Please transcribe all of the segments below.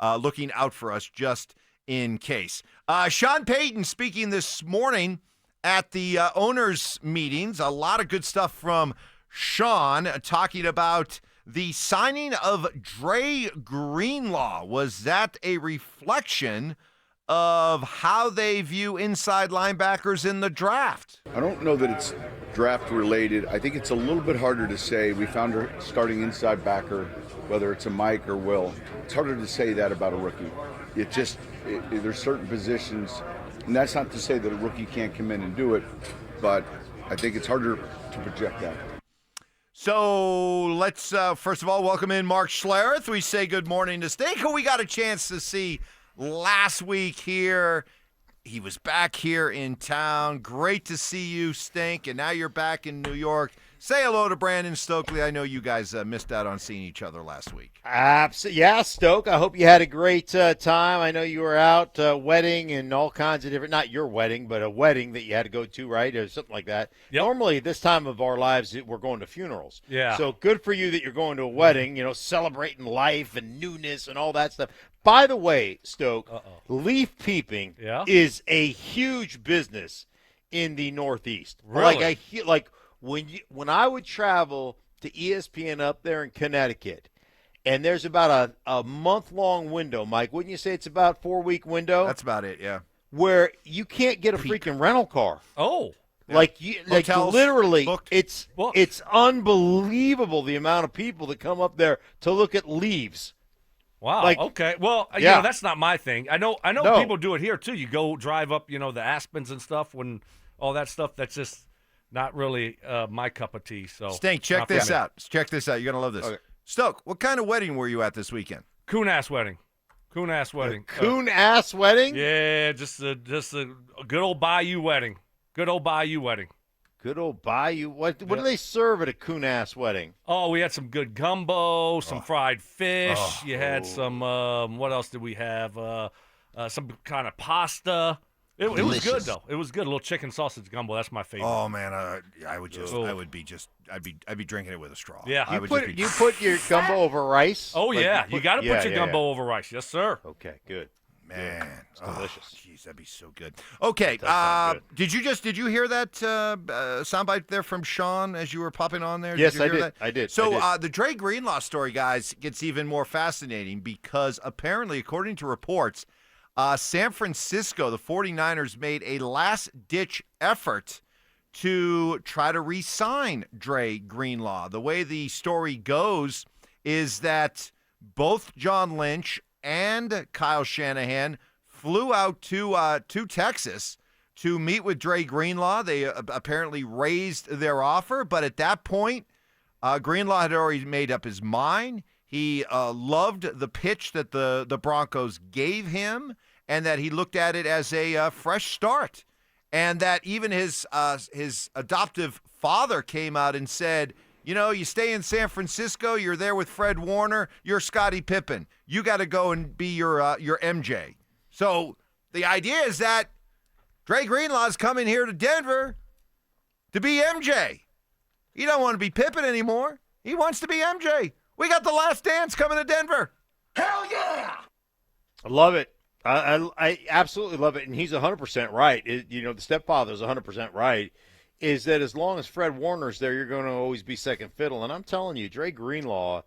looking out for us just in case. Sean Payton speaking this morning at the owners' meetings. A lot of good stuff from Sean talking about the signing of Dre Greenlaw. Was that a reflection of how they view inside linebackers in the draft? I don't know that it's draft related. I think it's a little bit harder to say. We found our starting inside backer, whether it's a Mike or Will. It's harder to say that about a rookie. There's certain positions, and that's not to say that a rookie can't come in and do it, but I think it's harder to project that. So let's, first of all, welcome in Mark Schlereth. We say good morning to Stink, who we got a chance to see last week here. He was back here in town. Great to see you, Stink, and now you're back in New York. Say hello to Brandon Stokley. I know you guys missed out on seeing each other last week. Absolutely. Yeah, Stoke, I hope you had a great time. I know you were out wedding and all kinds of different, not your wedding, but a wedding that you had to go to, right, or something like that. Yep. Normally, this time of our lives, we're going to funerals. Yeah. So good for you that you're going to a wedding, celebrating life and newness and all that stuff. By the way, Stoke, leaf peeping is a huge business in the Northeast. Really? When I would travel to ESPN up there in Connecticut, and there's about a month-long window, Mike, wouldn't you say it's about a 4-week window? That's about it, yeah. Where you can't get a freaking rental car. Oh. Hotels, literally, booked. it's unbelievable the amount of people that come up there to look at leaves. Wow. Okay. Well, that's not my thing. I know people do it here too. You go drive up, the Aspens and stuff, when all that stuff. That's just not really my cup of tea. So Stink, check this out. Check this out. You're gonna love this. Okay. Stoke, what kind of wedding were you at this weekend? Coon-ass wedding. Coon-ass wedding. Coon-ass wedding? Yeah, just a good old Bayou wedding. Good old Bayou wedding. Good old Bayou. What do they serve at a coon-ass wedding? Oh, we had some good gumbo, some fried fish. You had some, what else did we have? Some kind of pasta. It was good, though. It was good. A little chicken sausage gumbo. That's my favorite. Oh, man, I'd be drinking it with a straw. Yeah. You put your gumbo over rice? Oh, yeah. You got to put your gumbo over rice. Yes, sir. Okay, good. Man, it's delicious. Jeez, that'd be so good. Okay, good. Did you hear that soundbite there from Sean as you were popping on there? Yes, did you hear that? I did. So the Dre Greenlaw story, guys, gets even more fascinating because apparently, according to reports, San Francisco, the 49ers, made a last-ditch effort to try to re-sign Dre Greenlaw. The way the story goes is that both John Lynch and Kyle Shanahan flew out to Texas to meet with Dre Greenlaw. They apparently raised their offer, but at that point, Greenlaw had already made up his mind. He loved the pitch that the Broncos gave him, and that he looked at it as a fresh start, and that even his adoptive father came out and said, you stay in San Francisco, you're there with Fred Warner, you're Scottie Pippen. You got to go and be your MJ. So the idea is that Dre Greenlaw's coming here to Denver to be MJ. He don't want to be Pippen anymore. He wants to be MJ. We got The Last Dance coming to Denver. Hell yeah! I love it. I absolutely love it, and he's 100% right. The stepfather's 100% right. Is that as long as Fred Warner's there, you're going to always be second fiddle. And I'm telling you, Dre Greenlaw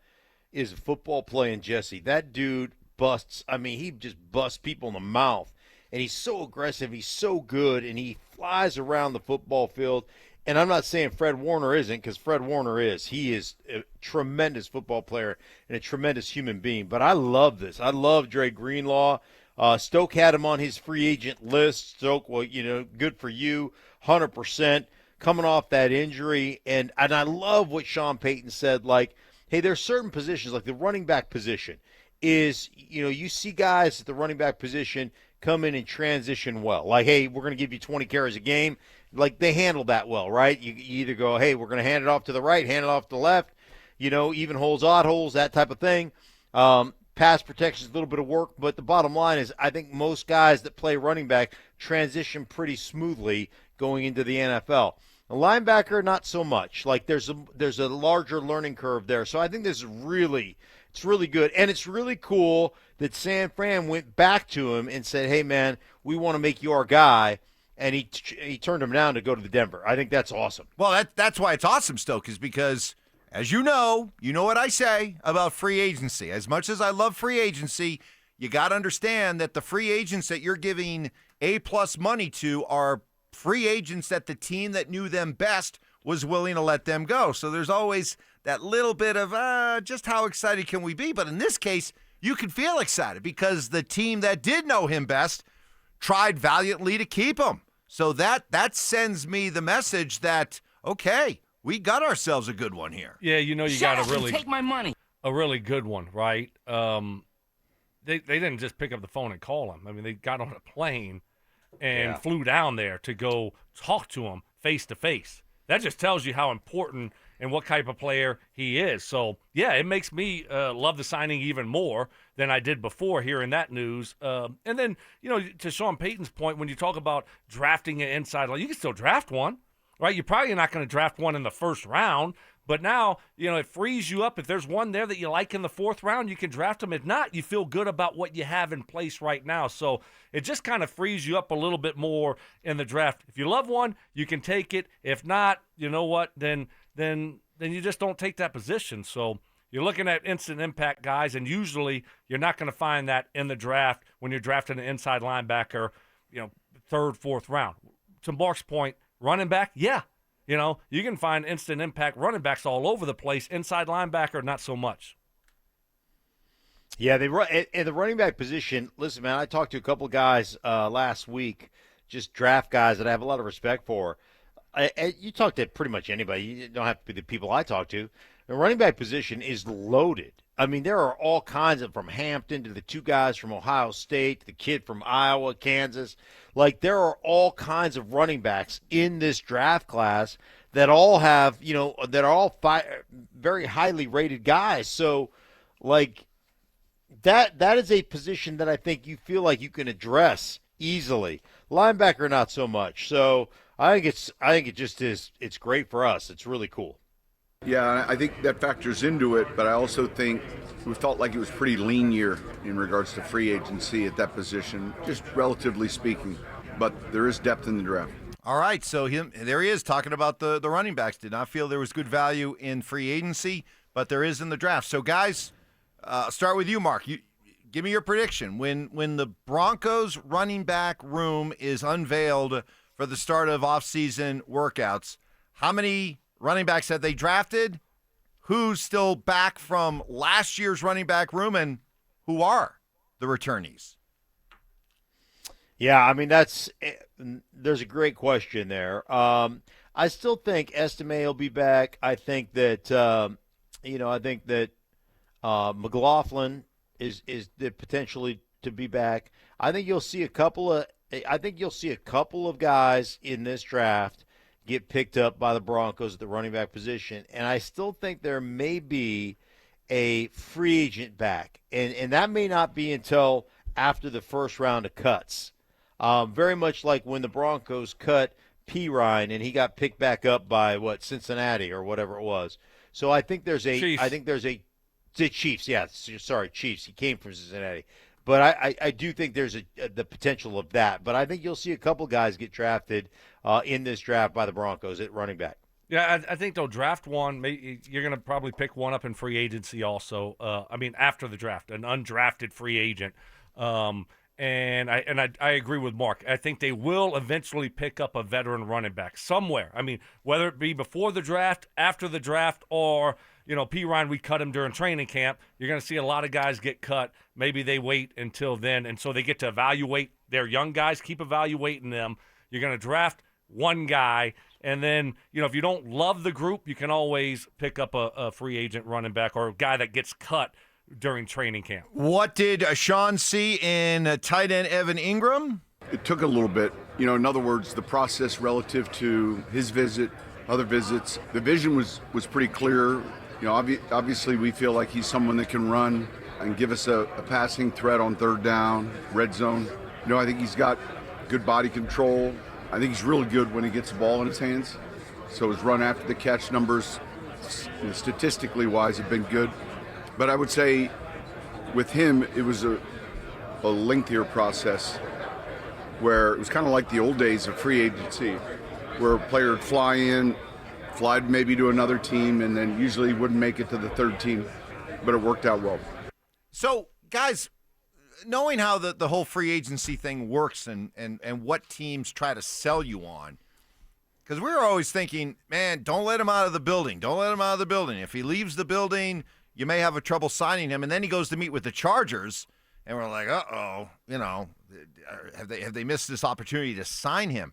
is a football playing Jesse. That dude busts. I mean, he just busts people in the mouth. And he's so aggressive. He's so good. And he flies around the football field. And I'm not saying Fred Warner isn't, because Fred Warner is. He is a tremendous football player and a tremendous human being. But I love this. I love Dre Greenlaw. Stoke had him on his free agent list. Stoke, well, good for you, 100%. Coming off that injury, and I love what Sean Payton said, like, hey, there's certain positions, like the running back position is, you see guys at the running back position come in and transition well. Like, hey, we're going to give you 20 carries a game. Like, they handle that well, right? You either go, hey, we're going to hand it off to the right, hand it off to the left, even holes, odd holes, that type of thing. Pass protection is a little bit of work, but the bottom line is I think most guys that play running back transition pretty smoothly going into the NFL. A linebacker, not so much. Like there's a larger learning curve there. So I think this is really good. And it's really cool that San Fran went back to him and said, hey, man, we want to make you our guy, and he turned him down to go to the Denver. I think that's awesome. Well, that's why it's awesome, Stoke, is because, as you know what I say about free agency. As much as I love free agency, you got to understand that the free agents that you're giving A-plus money to are free agents that the team that knew them best was willing to let them go. So there's always that little bit of just how excited can we be? But in this case, you can feel excited because the team that did know him best tried valiantly to keep him. So that sends me the message that, okay, we got ourselves a good one here. Yeah, you Shut got up and take my money. a really good one, right? They didn't just pick up the phone and call him. I mean, they got on a plane and flew down there to go talk to him face to face. That just tells you how important and what type of player he is. So, yeah, it makes me love the signing even more than I did before hearing that news. And then, to Sean Payton's point, when you talk about drafting an inside line, you can still draft one, right? You're probably not going to draft one in the first round. But now, it frees you up. If there's one there that you like in the fourth round, you can draft them. If not, you feel good about what you have in place right now. So it just kind of frees you up a little bit more in the draft. If you love one, you can take it. If not, you know what, then you just don't take that position. So you're looking at instant impact guys, and usually you're not going to find that in the draft when you're drafting an inside linebacker, third, fourth round. To Mark's point, running back, yeah. You can find instant impact running backs all over the place. Inside linebacker, not so much. Yeah, they run in the running back position. Listen, man, I talked to a couple of guys last week, just draft guys that I have a lot of respect for. You talk to pretty much anybody. You don't have to be the people I talk to. The running back position is loaded. I mean, there are all kinds of, from Hampton to the two guys from Ohio State, the kid from Iowa, Kansas. Like, there are all kinds of running backs in this draft class that all have, that are all very highly rated guys. So, like, that is a position that I think you feel like you can address easily. Linebacker, not so much. So, I think it just is. It's great for us. It's really cool. Yeah, I think that factors into it, but I also think we felt like it was a pretty lean year in regards to free agency at that position, just relatively speaking. But there is depth in the draft. All right, so there he is talking about the running backs. Did not feel there was good value in free agency, but there is in the draft. So, guys, start with you, Mark. Give me your prediction. When the Broncos running back room is unveiled for the start of offseason workouts, how many running backs have they drafted? Who's still back from last year's running back room, and who are the returnees? Yeah, I mean, there's a great question there. I still think Estime will be back. I think that McLaughlin is potentially to be back. I think you'll see a couple of guys in this draft get picked up by the Broncos at the running back position, and I still think there may be a free agent back, and that may not be until after the first round of cuts. Very much like when the Broncos cut P. Ryan and he got picked back up by Cincinnati or whatever it was. So I think there's the Chiefs. Yeah, sorry, Chiefs. He came from Cincinnati. But I do think there's the potential of that. But I think you'll see a couple guys get drafted in this draft by the Broncos at running back. Yeah, I think they'll draft one. Maybe you're going to probably pick one up in free agency also. After the draft, an undrafted free agent. And I agree with Mark. I think they will eventually pick up a veteran running back somewhere. I mean, whether it be before the draft, after the draft, or P. Ryan, we cut him during training camp. You're going to see a lot of guys get cut. Maybe they wait until then, and so they get to evaluate their young guys, keep evaluating them. You're going to draft one guy, and then, if you don't love the group, you can always pick up a free agent running back or a guy that gets cut during training camp. What did Sean see in tight end Evan Ingram? It took a little bit. In other words, the process relative to his visit, other visits, the vision was pretty clear. Obviously we feel like he's someone that can run and give us a passing threat on third down, red zone. I think he's got good body control. I think he's really good when he gets the ball in his hands. So his run after the catch numbers, statistically wise, have been good. But I would say with him, it was a lengthier process where it was kind of like the old days of free agency, where a player would fly maybe to another team, and then usually wouldn't make it to the third team, but it worked out well. So, guys, knowing how the whole free agency thing works and what teams try to sell you on, because we were always thinking, man, don't let him out of the building. Don't let him out of the building. If he leaves the building, you may have a trouble signing him. And then he goes to meet with the Chargers, and we're like, uh-oh, have they missed this opportunity to sign him?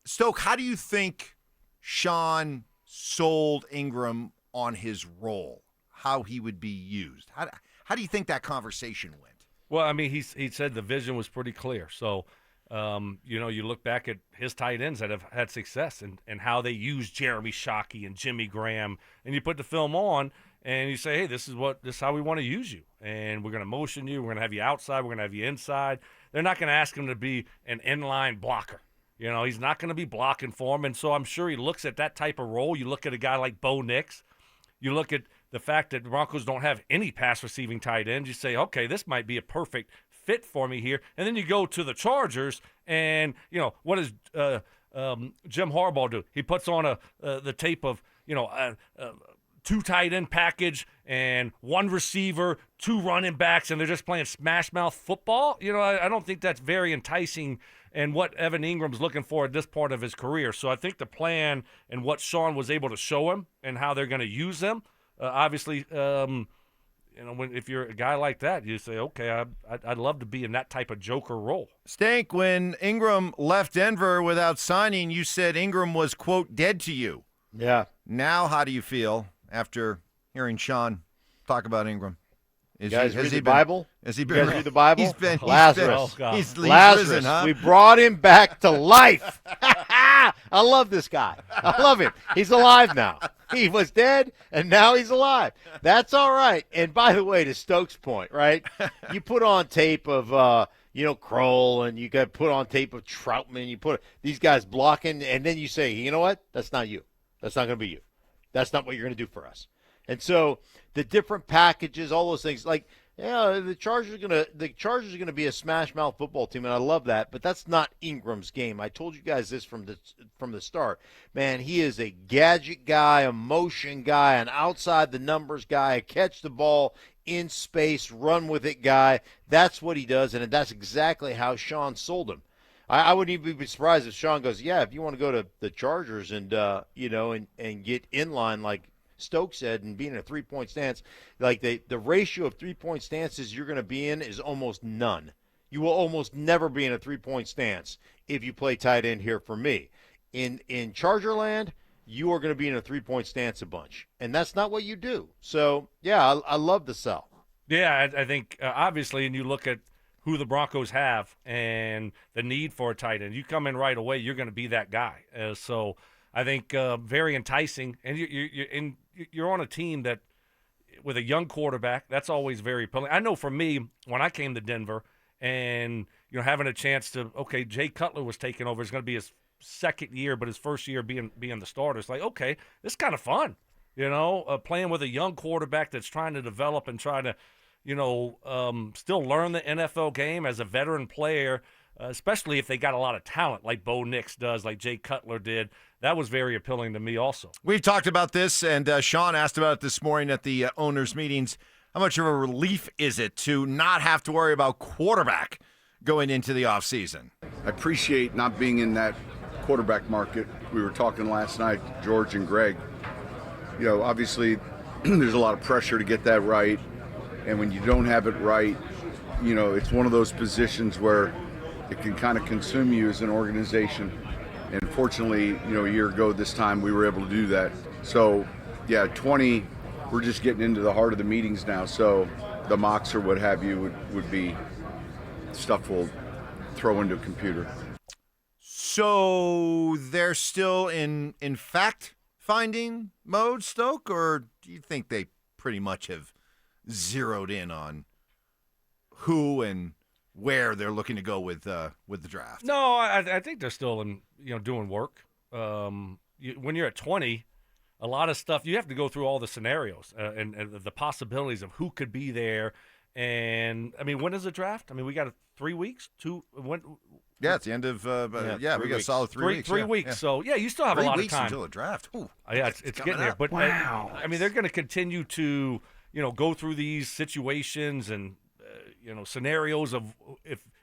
Stoke, how do you think Sean sold Ingram on his role, how he would be used? How do you think that conversation went? Well, I mean, he said the vision was pretty clear. So, you look back at his tight ends that have had success and how they use Jeremy Shockey and Jimmy Graham, and you put the film on and you say, hey, this is how we want to use you, and we're going to motion you, we're going to have you outside, we're going to have you inside. They're not going to ask him to be an inline blocker. He's not going to be blocking for him, and so I'm sure he looks at that type of role. You look at a guy like Bo Nix. You look at the fact that the Broncos don't have any pass-receiving tight ends. You say, okay, this might be a perfect fit for me here. And then you go to the Chargers, and, what does Jim Harbaugh do? He puts on the tape of, two tight end package and one receiver, two running backs, and they're just playing smash mouth football. I don't think that's very enticing and what Evan Ingram's looking for at this part of his career. So I think the plan and what Sean was able to show him and how they're going to use them, obviously, if you're a guy like that, you say, okay, I'd love to be in that type of joker role. Stank, when Ingram left Denver without signing, you said Ingram was, quote, dead to you. Yeah. Now how do you feel after hearing Sean talk about Ingram? Has he been, Bible? Has he been? You guys read the Bible? Lazarus. He's Lazarus. Risen, huh? We brought him back to life. I love this guy. I love him. He's alive now. He was dead, and now he's alive. That's all right. And by the way, to Stokes' point, right? You put on tape of Kroll, and you got put on tape of Troutman. You put these guys blocking, and then you say, you know what? That's not you. That's not going to be you. That's not what you're going to do for us. And so the different packages, all those things, like, the Chargers are gonna be a smash mouth football team, and I love that. But that's not Ingram's game. I told you guys this from the start. Man, he is a gadget guy, a motion guy, an outside the numbers guy, a catch the ball in space, run with it guy. That's what he does, and that's exactly how Sean sold him. I wouldn't even be surprised if Sean goes, yeah, if you want to go to the Chargers and and get in line like Stokes said, and being in a three-point stance, like the ratio of three-point stances you're going to be in is almost none. You will almost never be in a three-point stance if you play tight end here for me. In Charger land, you are going to be in a three-point stance a bunch, and that's not what you do. So, yeah, I love the sell. Yeah, I think obviously, and you look at who the Broncos have and the need for a tight end. You come in right away, you're going to be that guy. So I think very enticing, and you're on a team that with a young quarterback, that's always very appealing. I know for me, when I came to Denver and having a chance to, okay, Jay Cutler was taking over. It's going to be his second year, but his first year being the starter. It's like, okay, this is kind of fun, playing with a young quarterback that's trying to develop and trying to, still learn the NFL game as a veteran player, especially if they got a lot of talent like Bo Nix does, like Jay Cutler did. That was very appealing to me also. We've talked about this, and Sean asked about it this morning at the owners' meetings. How much of a relief is it to not have to worry about quarterback going into the offseason? I appreciate not being in that quarterback market. We were talking last night, George and Greg. Obviously, there's a lot of pressure to get that right. And when you don't have it right, it's one of those positions where it can kind of consume you as an organization. And fortunately, a year ago this time, we were able to do that. So, yeah, 20, we're just getting into the heart of the meetings now. So the mocks or what have you would be stuff we'll throw into a computer. So they're still in fact-finding mode, Stoke? Or do you think they pretty much have zeroed in on who and where they're looking to go with the draft? No, I think they're still doing work. When you're at 20, a lot of stuff you have to go through all the scenarios and the possibilities of who could be there, And I mean, when is the draft? I mean, we got 3 weeks. When? Yeah, it's the end of. We got a solid 3 weeks. 3 weeks. Yeah. So yeah, you still have a lot of 3 weeks time until the draft. Ooh, yeah, it's getting there. But Wow. I mean, they're going to continue to go through these situations and scenarios of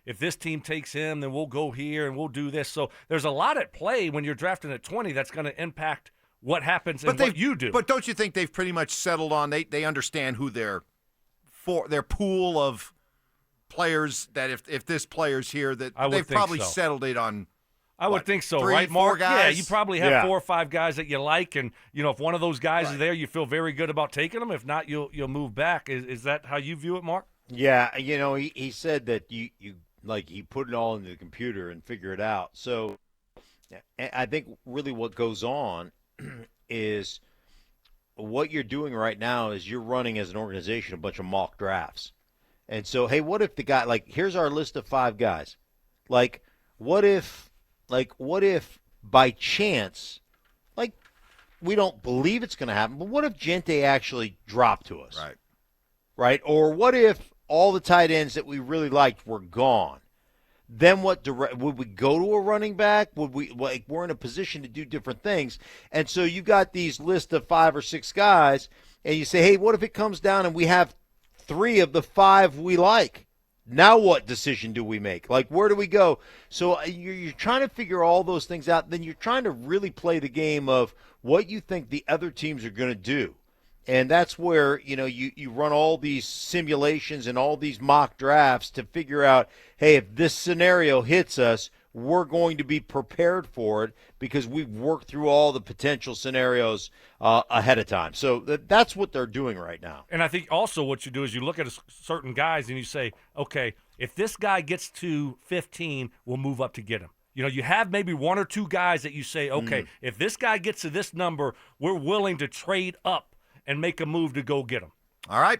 if this team takes him, then we'll go here and we'll do this. So there's a lot at play when you're drafting at 20 that's going to impact what happens and what you do. But don't you think they've pretty much settled on they understand who their pool of players that if this player's here that they've probably settled it on. I would think so, 3, right, 4 Mark? guys? Yeah, you probably have 4 or 5 guys that you like, and if one of those guys is there, you feel very good about taking them. If not, you'll move back. Is that how you view it, Mark? Yeah, he said that you like he put it all into the computer and figure it out. So I think really what goes on is what you're doing right now is you're running as an organization a bunch of mock drafts. And so, hey, what if the guy, like, here's our list of 5 guys. Like, what if by chance, like, we don't believe it's going to happen, but what if Gente actually dropped to us? Right? Or what if all the tight ends that we really liked were gone? Then would we go to a running back? We're in a position to do different things. And so you got these list of 5 or 6 guys, and you say, hey, what if it comes down and we have 3 of the 5 we like? Now what decision do we make? Like, where do we go? So you're trying to figure all those things out. Then you're trying to really play the game of what you think the other teams are going to do. And that's where, you run all these simulations and all these mock drafts to figure out, hey, if this scenario hits us, we're going to be prepared for it because we've worked through all the potential scenarios ahead of time. So that's what they're doing right now. And I think also what you do is you look at certain guys and you say, okay, if this guy gets to 15, we'll move up to get him. You have maybe 1 or 2 guys that you say, okay, if this guy gets to this number, we're willing to trade up and make a move to go get him. All right.